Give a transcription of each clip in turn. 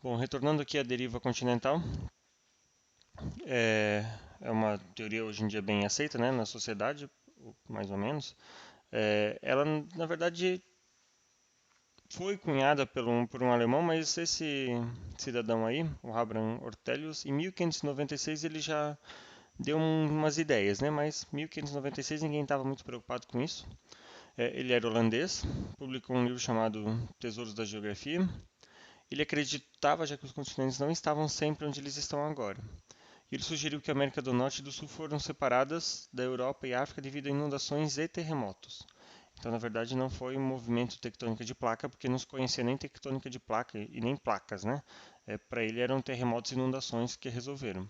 Bom, retornando aqui à deriva continental, é uma teoria hoje em dia bem aceita, né, na sociedade, mais ou menos. Ela, na verdade, foi cunhada por um alemão, mas esse cidadão aí, o Abraham Ortelius, em 1596 ele já deu umas ideias, né, mas em 1596 ninguém estava muito preocupado com isso. Ele era holandês, publicou um livro chamado Tesouros da Geografia. Ele acreditava já que os continentes não estavam sempre onde eles estão agora. Ele sugeriu que a América do Norte e do Sul foram separadas da Europa e África devido a inundações e terremotos. Então, na verdade, não foi um movimento tectônica de placa, porque não se conhecia nem tectônica de placa e nem placas, né? Para ele eram terremotos e inundações que resolveram.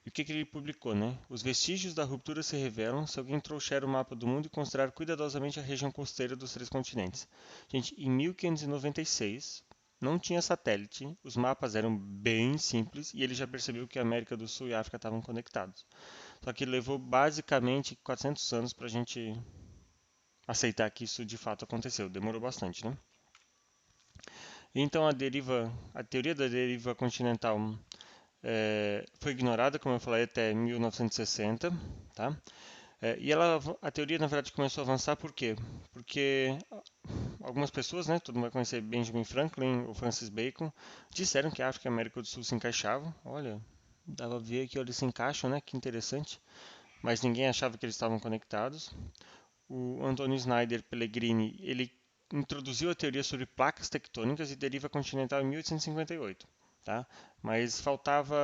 E o que ele publicou, né? Os vestígios da ruptura se revelam se alguém trouxer o mapa do mundo e considerar cuidadosamente a região costeira dos três continentes. Gente, em 1596, não tinha satélite, os mapas eram bem simples e ele já percebeu que a América do Sul e a África estavam conectados. Só que levou basicamente 400 anos para a gente aceitar que isso de fato aconteceu. Demorou bastante, né? Então a teoria da deriva continental foi ignorada, como eu falei, até 1960, tá? A teoria na verdade começou a avançar por quê? Porque algumas pessoas, né, todo mundo vai conhecer Benjamin Franklin ou Francis Bacon, disseram que a África e a América do Sul se encaixavam. Olha, dava a ver que eles se encaixam, né? Que interessante. Mas ninguém achava que eles estavam conectados. O Antonio Snyder Pellegrini, ele introduziu a teoria sobre placas tectônicas e deriva continental em 1858, tá? Mas faltava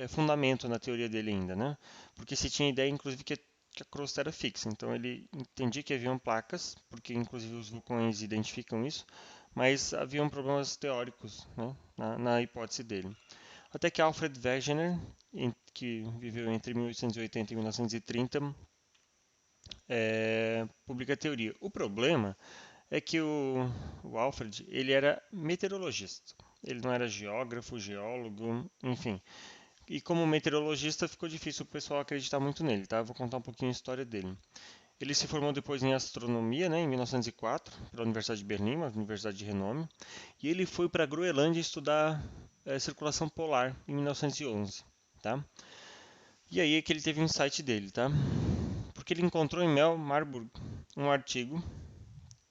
fundamento na teoria dele ainda, né? Porque se tinha ideia, inclusive, que a crosta era fixa. Então ele entendia que haviam placas, porque inclusive os vulcões identificam isso, mas haviam problemas teóricos, né, na hipótese dele. Até que Alfred Wegener, que viveu entre 1880 e 1930, publica a teoria. O problema é que o Alfred ele era meteorologista. Ele não era geógrafo, geólogo, enfim. E como meteorologista ficou difícil o pessoal acreditar muito nele, tá? Vou contar um pouquinho a história dele. Ele se formou depois em astronomia, né, em 1904, pela Universidade de Berlim, uma universidade de renome, e ele foi para a Groenlândia estudar circulação polar em 1911, tá? E aí é que ele teve um insight dele, tá? Porque ele encontrou em Mel Marburg um artigo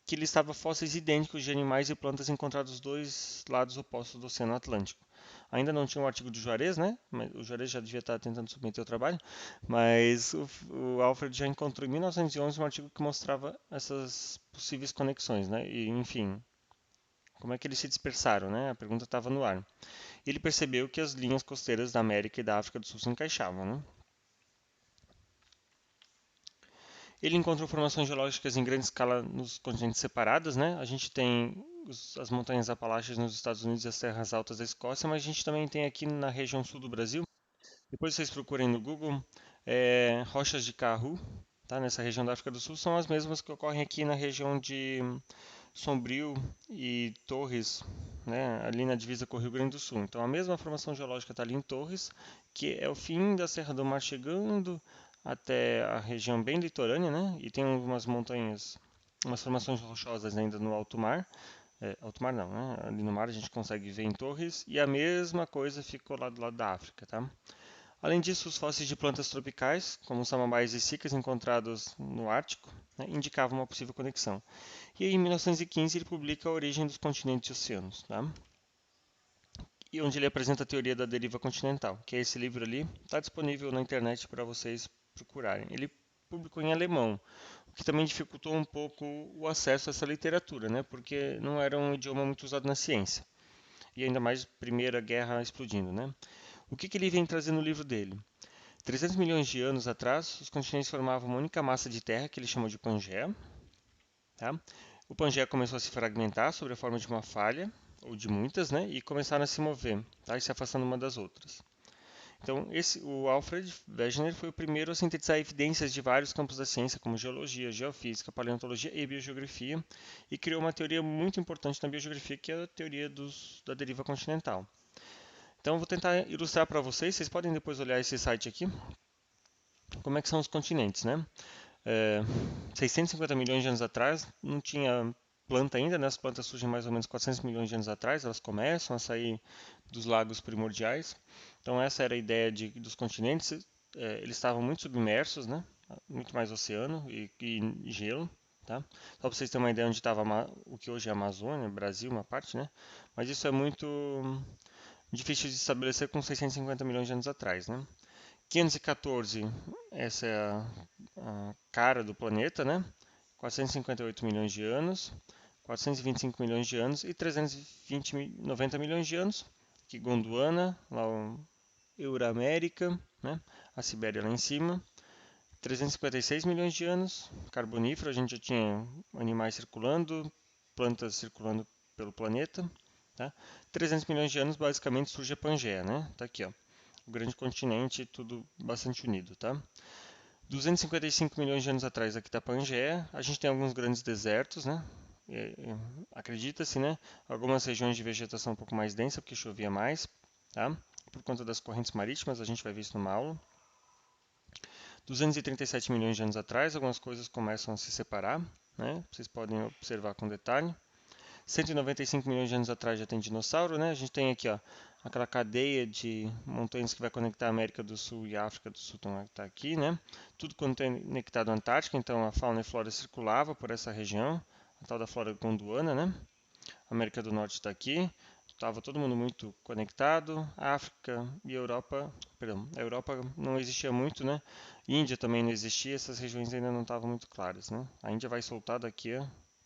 que listava fósseis idênticos de animais e plantas encontrados dos dois lados opostos do Oceano Atlântico. Ainda não tinha um artigo do Juarez, né? O Juarez já devia estar tentando submeter o trabalho, mas o Alfred já encontrou em 1911 um artigo que mostrava essas possíveis conexões, né? E, enfim, como é que eles se dispersaram, né? A pergunta estava no ar. Ele percebeu que as linhas costeiras da América e da África do Sul se encaixavam, né? Ele encontrou formações geológicas em grande escala nos continentes separados, né? A gente tem as montanhas Apalaches nos Estados Unidos e as terras altas da Escócia, mas a gente também tem aqui na região sul do Brasil. Depois vocês procurem no Google, rochas de Karoo, tá? Nessa região da África do Sul, são as mesmas que ocorrem aqui na região de Sombrio e Torres, né? Ali na divisa com o Rio Grande do Sul. Então a mesma formação geológica está ali em Torres, que é o fim da Serra do Mar chegando até a região bem litorânea, né? E tem umas montanhas, umas formações rochosas ainda no alto mar. Alto mar não, né? Ali no mar a gente consegue ver em Torres. E a mesma coisa ficou lá do lado da África, tá? Além disso, os fósseis de plantas tropicais, como samambaias e cicas encontrados no Ártico, né, indicavam uma possível conexão. E aí, em 1915 ele publica A Origem dos Continentes e Oceanos, tá? E onde ele apresenta a teoria da deriva continental, que é esse livro ali, está disponível na internet para vocês procurarem. Ele publicou em alemão, o que também dificultou um pouco o acesso a essa literatura, né? Porque não era um idioma muito usado na ciência. E ainda mais Primeira Guerra explodindo, né? O que ele vem trazer no livro dele? 300 milhões de anos atrás, os continentes formavam uma única massa de terra que ele chamou de Pangeia. Tá? O Pangeia começou a se fragmentar sob a forma de uma falha, ou de muitas, né? E começaram a se mover, tá? E se afastando uma das outras. Então, o Alfred Wegener foi o primeiro a sintetizar evidências de vários campos da ciência, como geologia, geofísica, paleontologia e biogeografia, e criou uma teoria muito importante na biogeografia, que é a teoria da deriva continental. Então, vou tentar ilustrar para vocês. Vocês podem depois olhar esse site aqui, como é que são os continentes, né? 650 milhões de anos atrás não tinha planta ainda, né? As plantas surgem mais ou menos 400 milhões de anos atrás, elas começam a sair dos lagos primordiais. Então essa era a ideia dos continentes. Eles estavam muito submersos, né? Muito mais oceano e gelo, tá? Só para vocês terem uma ideia onde estava o que hoje é a Amazônia, Brasil, uma parte, né? Mas isso é muito difícil de estabelecer com 650 milhões de anos atrás, né? 514, essa é a cara do planeta, né? 458 milhões de anos, 425 milhões de anos e 390 milhões de anos, que Gondwana, lá o Euramérica, né? A Sibéria lá em cima, 356 milhões de anos, carbonífero, a gente já tinha animais circulando, plantas circulando pelo planeta, tá? 300 milhões de anos, basicamente surge a Pangeia, né? Tá aqui, ó, o grande continente, tudo bastante unido, tá? 255 milhões de anos atrás aqui da Pangeia, a gente tem alguns grandes desertos, né? Acredita-se, né? Algumas regiões de vegetação um pouco mais densa, porque chovia mais, tá? Por conta das correntes marítimas, a gente vai ver isso numa aula. 237 milhões de anos atrás, algumas coisas começam a se separar, né? Vocês podem observar com detalhe. 195 milhões de anos atrás já tem dinossauro, né? A gente tem aqui, ó, aquela cadeia de montanhas que vai conectar a América do Sul e a África do Sul, então está aqui, né? Tudo conectado à Antártica, então a fauna e flora circulava por essa região, a tal da flora gondwana, né? A América do Norte está aqui, estava todo mundo muito conectado. A África e a Europa, perdão, a Europa não existia muito, né? Índia também não existia, essas regiões ainda não estavam muito claras, né? A Índia vai soltar daqui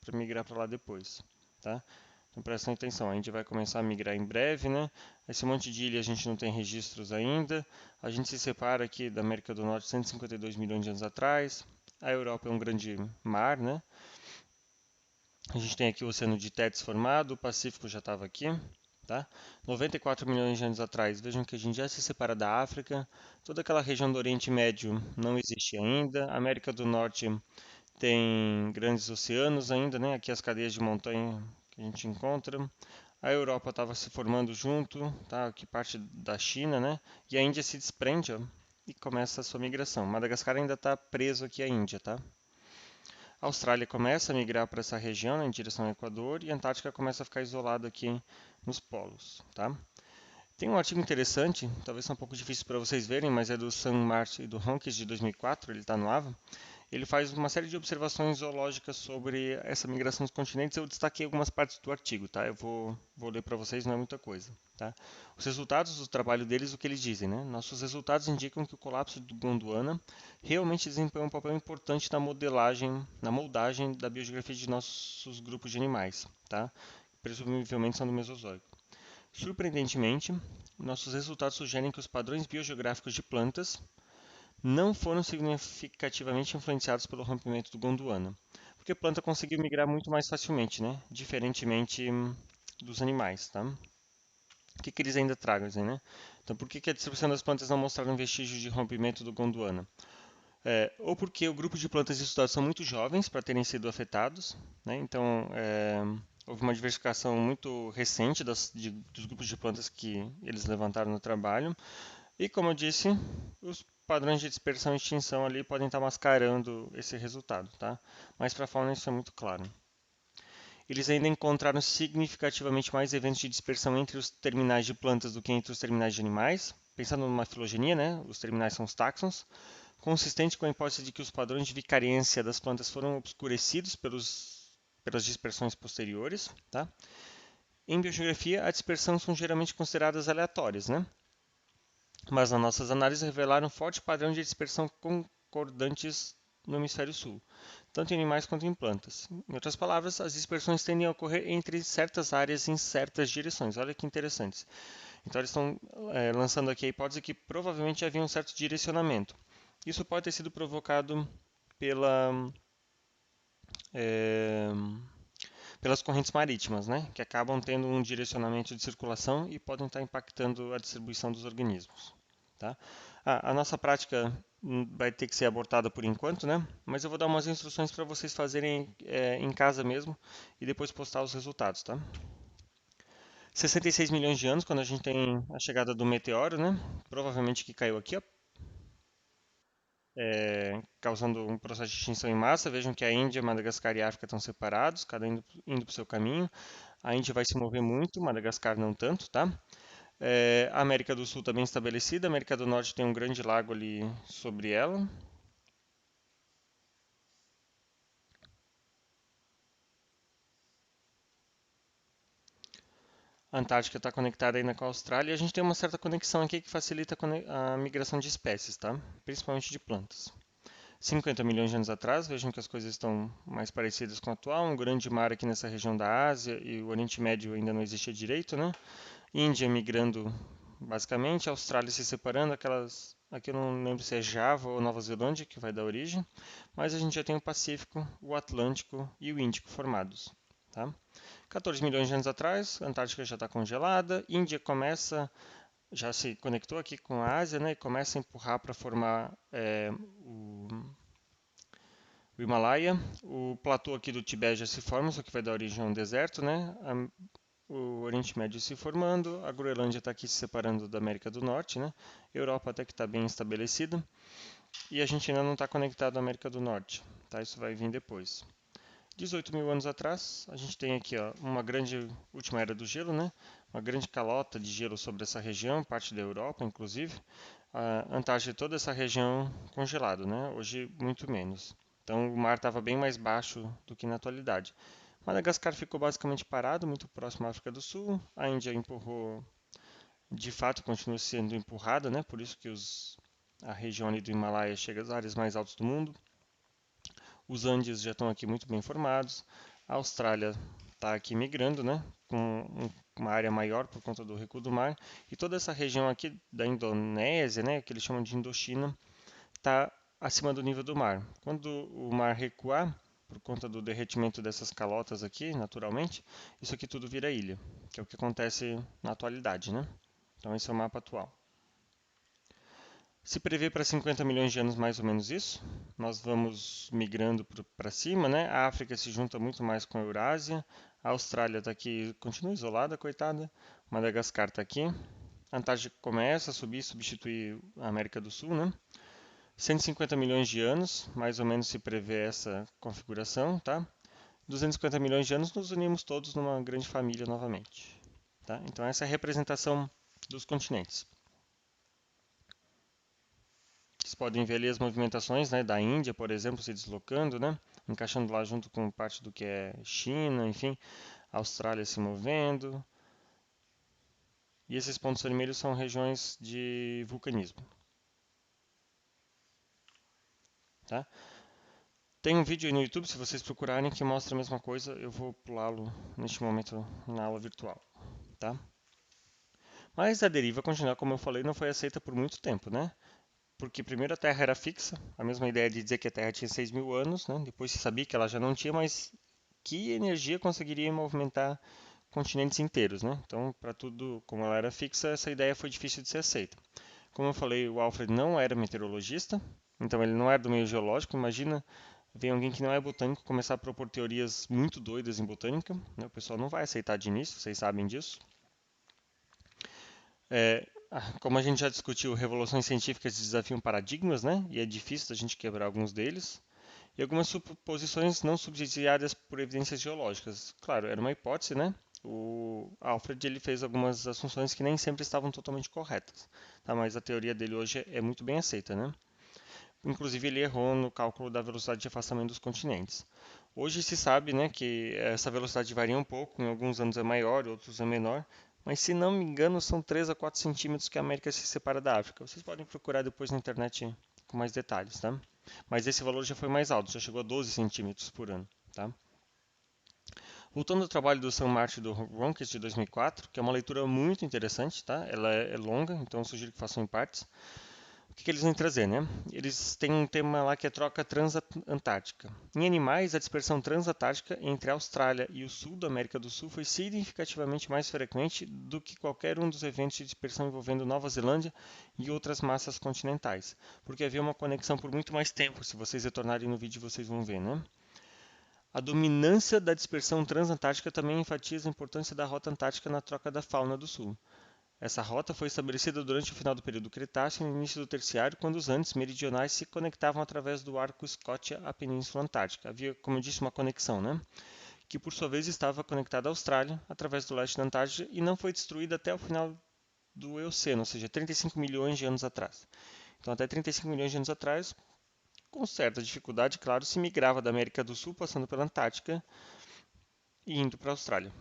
para migrar para lá depois, tá? Então prestem atenção, a Índia vai começar a migrar em breve, né? Esse monte de ilha a gente não tem registros ainda. A gente se separa aqui da América do Norte 152 milhões de anos atrás. A Europa é um grande mar, né? A gente tem aqui o Oceano de Tétis formado, o Pacífico já estava aqui, tá? 94 milhões de anos atrás, vejam que a gente já se separa da África, toda aquela região do Oriente Médio não existe ainda, a América do Norte tem grandes oceanos ainda, né? Aqui as cadeias de montanha que a gente encontra. A Europa estava se formando junto, tá? Aqui parte da China, né? E a Índia se desprende, ó, e começa a sua migração. Madagascar ainda está preso aqui à Índia, tá? A Austrália começa a migrar para essa região, né, em direção ao Equador, e a Antártica começa a ficar isolada aqui nos polos, tá? Tem um artigo interessante, talvez seja um pouco difícil para vocês verem, mas é do Sam Martin e do Ronques de 2004, ele está no AVA. Ele faz uma série de observações zoológicas sobre essa migração dos continentes. Eu destaquei algumas partes do artigo, tá? Eu vou ler para vocês, não é muita coisa, tá? Os resultados do trabalho deles, o que eles dizem, né? Nossos resultados indicam que o colapso do Gondwana realmente desempenha um papel importante na modelagem, na moldagem da biogeografia de nossos grupos de animais, tá? Presumivelmente são do Mesozoico. Surpreendentemente, nossos resultados sugerem que os padrões biogeográficos de plantas não foram significativamente influenciados pelo rompimento do Gondwana, porque a planta conseguiu migrar muito mais facilmente, né? Diferentemente dos animais, tá? O que eles ainda trazem, né? Então, por que a distribuição das plantas não mostraram vestígios de rompimento do Gondwana? Ou porque o grupo de plantas estudadas são muito jovens para terem sido afetados, né? Então, houve uma diversificação muito recente dos grupos de plantas que eles levantaram no trabalho. E como eu disse, os padrões de dispersão e extinção ali podem estar mascarando esse resultado, tá? Mas para a fauna isso é muito claro. Eles ainda encontraram significativamente mais eventos de dispersão entre os terminais de plantas do que entre os terminais de animais. Pensando numa filogenia, né? Os terminais são os táxons, consistente com a hipótese de que os padrões de vicariância das plantas foram obscurecidos pelas dispersões posteriores, tá? Em biogeografia, a dispersão são geralmente consideradas aleatórias, né? Mas as nossas análises revelaram forte padrão de dispersão concordantes no hemisfério sul, tanto em animais quanto em plantas. Em outras palavras, as dispersões tendem a ocorrer entre certas áreas em certas direções. Olha que interessantes. Então, eles estão lançando aqui a hipótese que provavelmente havia um certo direcionamento. Isso pode ter sido provocado pela, é, pelas correntes marítimas, né, que acabam tendo um direcionamento de circulação e podem estar impactando a distribuição dos organismos. Tá? A nossa prática vai ter que ser abortada por enquanto, né? Mas eu vou dar umas instruções para vocês fazerem em casa mesmo e depois postar os resultados, tá? 66 milhões de anos, quando a gente tem a chegada do meteoro, né? Provavelmente que caiu aqui, ó. causando um processo de extinção em massa. Vejam que a Índia, Madagascar e a África estão separados, cada indo para o seu caminho. A Índia vai se mover muito, Madagascar não tanto, tá? A América do Sul está bem estabelecida, a América do Norte tem um grande lago ali sobre ela. A Antártica está conectada ainda com a Austrália e a gente tem uma certa conexão aqui que facilita a migração de espécies, tá? Principalmente de plantas. 50 milhões de anos atrás, vejam que as coisas estão mais parecidas com o atual. Um grande mar aqui nessa região da Ásia e o Oriente Médio ainda não existia direito, né? Índia migrando basicamente, Austrália se separando, aquelas. Aqui eu não lembro se é Java ou Nova Zelândia que vai dar origem, mas a gente já tem o Pacífico, o Atlântico e o Índico formados. Tá? 14 milhões de anos atrás, a Antártica já está congelada, Índia começa, já se conectou aqui com a Ásia, né, e começa a empurrar para formar o Himalaia. O platô aqui do Tibete já se forma, só que vai dar origem a um deserto, né? O Oriente Médio se formando, a Groenlândia está aqui se separando da América do Norte, né? Europa até que está bem estabelecida, e a gente ainda não está conectado à América do Norte, tá? Isso vai vir depois. 18 mil anos atrás, a gente tem aqui ó, uma grande última era do gelo, né? Uma grande calota de gelo sobre essa região, parte da Europa, inclusive. A Antártida e toda essa região congelado, né? Hoje muito menos. Então o mar estava bem mais baixo do que na atualidade. Madagascar ficou basicamente parado, muito próximo à África do Sul. A Índia empurrou, de fato, continua sendo empurrada, né? Por isso que a região ali do Himalaia chega às áreas mais altas do mundo. Os Andes já estão aqui muito bem formados. A Austrália está aqui migrando, né? Com uma área maior por conta do recuo do mar. E toda essa região aqui da Indonésia, né? Que eles chamam de Indochina, está acima do nível do mar. Quando o mar recuar, por conta do derretimento dessas calotas aqui, naturalmente, isso aqui tudo vira ilha, que é o que acontece na atualidade, né? Então esse é o mapa atual. Se prevê para 50 milhões de anos mais ou menos isso. Nós vamos migrando para cima, né? A África se junta muito mais com a Eurásia. A Austrália está aqui, continua isolada, coitada. Madagascar está aqui. A Antártica começa a subir, substituir a América do Sul, né? 150 milhões de anos, mais ou menos se prevê essa configuração, tá? 250 milhões de anos nos unimos todos numa grande família novamente, tá? Então essa é a representação dos continentes. Vocês podem ver ali as movimentações, né, da Índia, por exemplo, se deslocando, né, encaixando lá junto com parte do que é China, enfim, a Austrália se movendo. E esses pontos vermelhos são regiões de vulcanismo, tá? Tem um vídeo aí no YouTube, se vocês procurarem, que mostra a mesma coisa. Eu vou pulá-lo neste momento na aula virtual, tá? Mas a deriva contínua, como eu falei, não foi aceita por muito tempo, né? Porque primeiro a Terra era fixa, a mesma ideia de dizer que a Terra tinha 6 mil anos, né? Depois se sabia que ela já não tinha, mas que energia conseguiria movimentar continentes inteiros, né? Então, para tudo, como ela era fixa, essa ideia foi difícil de ser aceita. Como eu falei, o Alfred não era meteorologista, então ele não era do meio geológico. Imagina, vem alguém que não é botânico começar a propor teorias muito doidas em botânica, né? O pessoal não vai aceitar de início, vocês sabem disso. Como a gente já discutiu, revoluções científicas desafiam paradigmas, né? E é difícil a gente quebrar alguns deles. E algumas suposições não subsidiadas por evidências geológicas. Claro, era uma hipótese, né? O Alfred ele fez algumas assunções que nem sempre estavam totalmente corretas, tá? Mas a teoria dele hoje é muito bem aceita, né? Inclusive ele errou no cálculo da velocidade de afastamento dos continentes. Hoje se sabe, né, que essa velocidade varia um pouco, em alguns anos é maior, outros é menor, mas se não me engano são 3 a 4 centímetros que a América se separa da África. Vocês podem procurar depois na internet com mais detalhes, tá? Mas esse valor já foi mais alto, já chegou a 12 centímetros por ano, tá? Voltando ao trabalho do Sam Martin e do Ronquist de 2004, que é uma leitura muito interessante, tá? Ela é longa, então eu sugiro que façam em partes. O que eles vêm trazer, né? Eles têm um tema lá que é troca transantártica. Em animais, a dispersão transantártica entre a Austrália e o sul da América do Sul foi significativamente mais frequente do que qualquer um dos eventos de dispersão envolvendo Nova Zelândia e outras massas continentais, porque havia uma conexão por muito mais tempo. Se vocês retornarem no vídeo, vocês vão ver, né? A dominância da dispersão transantártica também enfatiza a importância da rota antártica na troca da fauna do sul. Essa rota foi estabelecida durante o final do período Cretáceo e no início do Terciário, quando os Andes meridionais se conectavam através do arco Scotia à Península Antártica. Havia, como eu disse, uma conexão, né? Que por sua vez estava conectada à Austrália através do leste da Antártida e não foi destruída até o final do Eoceno, ou seja, 35 milhões de anos atrás. Então, até 35 milhões de anos atrás, com certa dificuldade, claro, se migrava da América do Sul, passando pela Antártica e indo para a Austrália.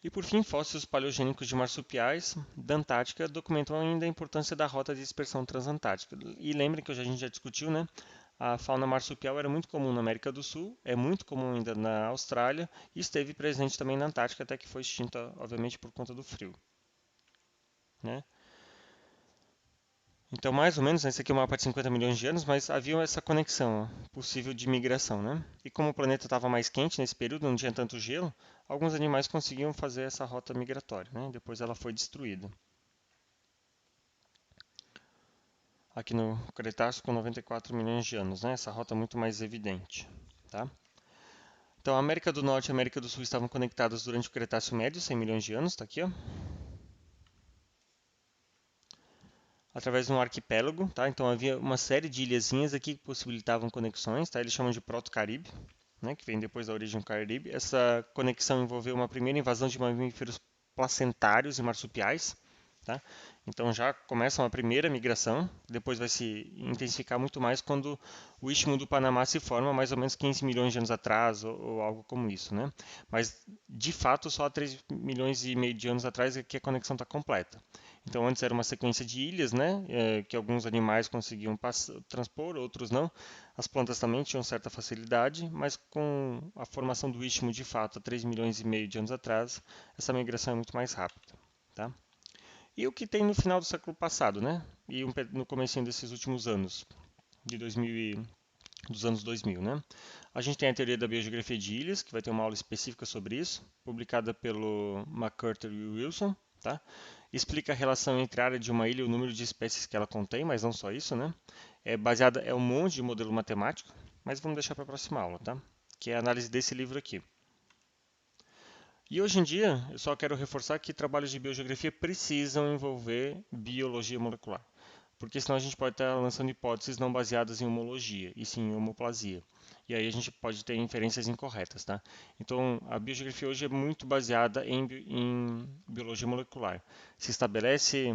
E por fim, fósseis paleogênicos de marsupiais da Antártica documentam ainda a importância da rota de dispersão transantártica. E lembrem que a gente já discutiu, né? A fauna marsupial era muito comum na América do Sul, é muito comum ainda na Austrália e esteve presente também na Antártica até que foi extinta, obviamente, por conta do frio, né? Então, mais ou menos, esse aqui é um mapa de 50 milhões de anos, mas havia essa conexão possível de migração, né? E como o planeta estava mais quente nesse período, não tinha tanto gelo, alguns animais conseguiam fazer essa rota migratória, né? Depois ela foi destruída. Aqui no Cretáceo com 94 milhões de anos, né? Essa rota é muito mais evidente, tá? Então, a América do Norte e a América do Sul estavam conectadas durante o Cretáceo Médio, 100 milhões de anos, está aqui, ó. Através de um arquipélago, tá? Então havia uma série de ilhazinhas aqui que possibilitavam conexões, tá? Eles chamam de Proto-Caribe, né? Que vem depois da origem do Caribe. Essa conexão envolveu uma primeira invasão de mamíferos placentários e marsupiais, tá? Então já começa uma primeira migração, depois vai se intensificar muito mais quando o Istmo do Panamá se forma, mais ou menos 15 milhões de anos atrás, ou algo como isso, né? Mas, de fato, só 3 milhões e meio de anos atrás é que a conexão está completa. Então, antes era uma sequência de ilhas, né, que alguns animais conseguiam transpor, outros não. As plantas também tinham certa facilidade, mas com a formação do istmo de fato há 3 milhões e meio de anos atrás, essa migração é muito mais rápida, tá? E o que tem no final do século passado, né? E no comecinho desses últimos anos, de 2000 dos anos 2000, né? A gente tem a teoria da biogeografia de ilhas, que vai ter uma aula específica sobre isso, publicada pelo McCurter e Wilson, tá? Explica a relação entre a área de uma ilha e o número de espécies que ela contém, mas não só isso, né? É um monte de modelo matemático, mas vamos deixar para a próxima aula, tá? Que é a análise desse livro aqui. E hoje em dia, eu só quero reforçar que trabalhos de biogeografia precisam envolver biologia molecular, porque senão a gente pode estar lançando hipóteses não baseadas em homologia, e sim em homoplasia. E aí a gente pode ter inferências incorretas, tá? Então, a biogeografia hoje é muito baseada em biologia molecular. Se estabelece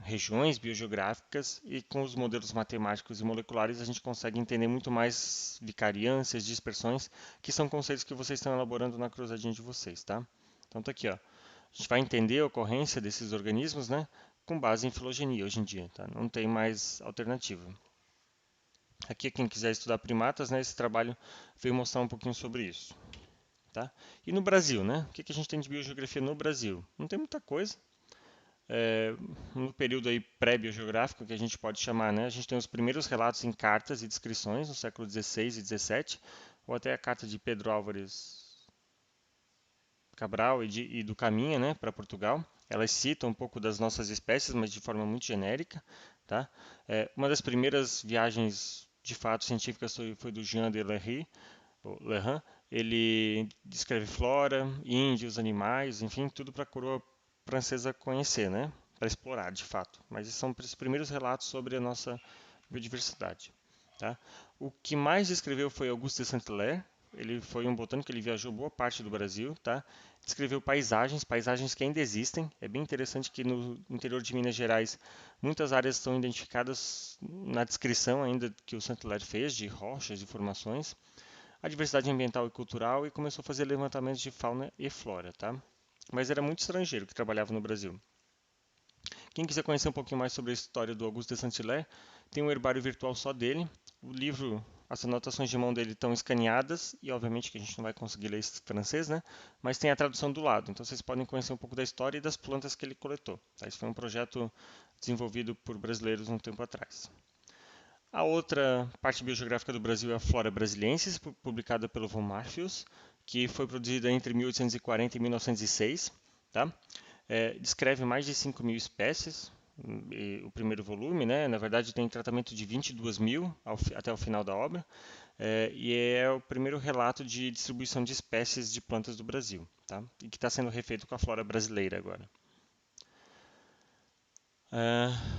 regiões biogeográficas e com os modelos matemáticos e moleculares a gente consegue entender muito mais vicariâncias, dispersões, que são conceitos que vocês estão elaborando na cruzadinha de vocês, tá? Então tá aqui, ó. A gente vai entender a ocorrência desses organismos, né, com base em filogenia hoje em dia, tá? Não tem mais alternativa. Aqui, quem quiser estudar primatas, né, esse trabalho veio mostrar um pouquinho sobre isso, tá? E no Brasil, né? O que a gente tem de biogeografia no Brasil? Não tem muita coisa. No período aí pré-biogeográfico, que a gente pode chamar, né? A gente tem os primeiros relatos em cartas e descrições, no século XVI e XVII, ou até a carta de Pedro Álvares Cabral e do Caminha, né, para Portugal. Elas citam um pouco das nossas espécies, mas de forma muito genérica, tá? Uma das primeiras viagens de fato científicas foi do Jean de Lery, Lerin. Ele descreve flora, índios, animais, enfim, tudo para a coroa francesa conhecer, né? Para explorar, de fato. Mas esses são os primeiros relatos sobre a nossa biodiversidade. Tá? O que mais descreveu foi Auguste de Saint-Hilaire. Ele foi um botânico, ele viajou boa parte do Brasil, tá? Descreveu paisagens que ainda existem. É bem interessante que no interior de Minas Gerais muitas áreas estão identificadas na descrição ainda que o Saint-Hilaire fez de rochas e formações, a diversidade ambiental e cultural e começou a fazer levantamentos de fauna e flora, tá? Mas era muito estrangeiro que trabalhava no Brasil. Quem quiser conhecer um pouquinho mais sobre a história do Auguste de Saint-Hilaire, tem um herbário virtual só dele. O livro, as anotações de mão dele estão escaneadas e obviamente que a gente não vai conseguir ler esse francês, né? Mas tem a tradução do lado, então vocês podem conhecer um pouco da história e das plantas que ele coletou. Tá? Isso foi um projeto desenvolvido por brasileiros um tempo atrás. A outra parte biogeográfica do Brasil é a Flora Brasiliensis, publicada pelo von Martius, que foi produzida entre 1840 e 1906. Tá? Descreve mais de 5 mil espécies, o primeiro volume, né? Na verdade tem tratamento de 22 mil até o final da obra. e é o primeiro relato de distribuição de espécies de plantas do Brasil, tá? E que está sendo refeito com a flora brasileira agora.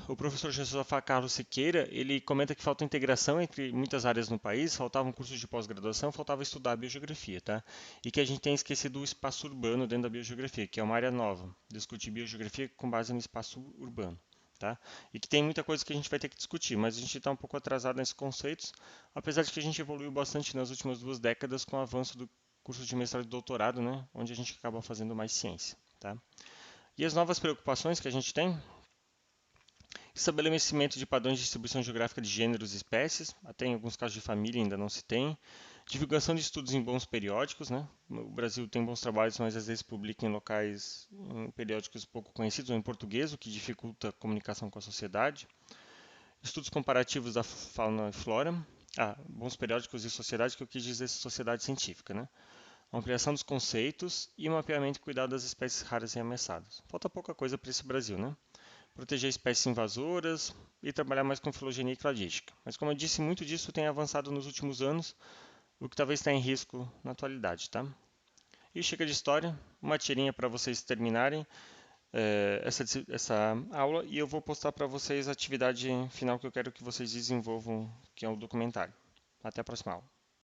O professor Josafá Carlos Siqueira, ele comenta que falta integração entre muitas áreas no país, faltavam cursos de pós-graduação, faltava estudar a biogeografia, tá? E que a gente tem esquecido o espaço urbano dentro da biogeografia, que é uma área nova, discutir biogeografia com base no espaço urbano, tá? E que tem muita coisa que a gente vai ter que discutir, mas a gente está um pouco atrasado nesses conceitos, apesar de que a gente evoluiu bastante nas últimas 2 décadas com o avanço do curso de mestrado e doutorado, né? Onde a gente acaba fazendo mais ciência, tá? E as novas preocupações que a gente tem: estabelecimento de padrões de distribuição geográfica de gêneros e espécies, até em alguns casos de família ainda não se tem. Divulgação de estudos em bons periódicos, né? O Brasil tem bons trabalhos, mas às vezes publica em locais, em periódicos pouco conhecidos ou em português, o que dificulta a comunicação com a sociedade. Estudos comparativos da fauna e flora. Bons periódicos e sociedade, que eu quis dizer sociedade científica, né? Ampliação dos conceitos e mapeamento e cuidado das espécies raras e ameaçadas. Falta pouca coisa para esse Brasil, né? Proteger espécies invasoras e trabalhar mais com filogenia e cladística. Mas, como eu disse, muito disso tem avançado nos últimos anos, o que talvez está em risco na atualidade, tá? E chega de história, uma tirinha para vocês terminarem essa aula, e eu vou postar para vocês a atividade final que eu quero que vocês desenvolvam, que é o documentário. Até a próxima aula.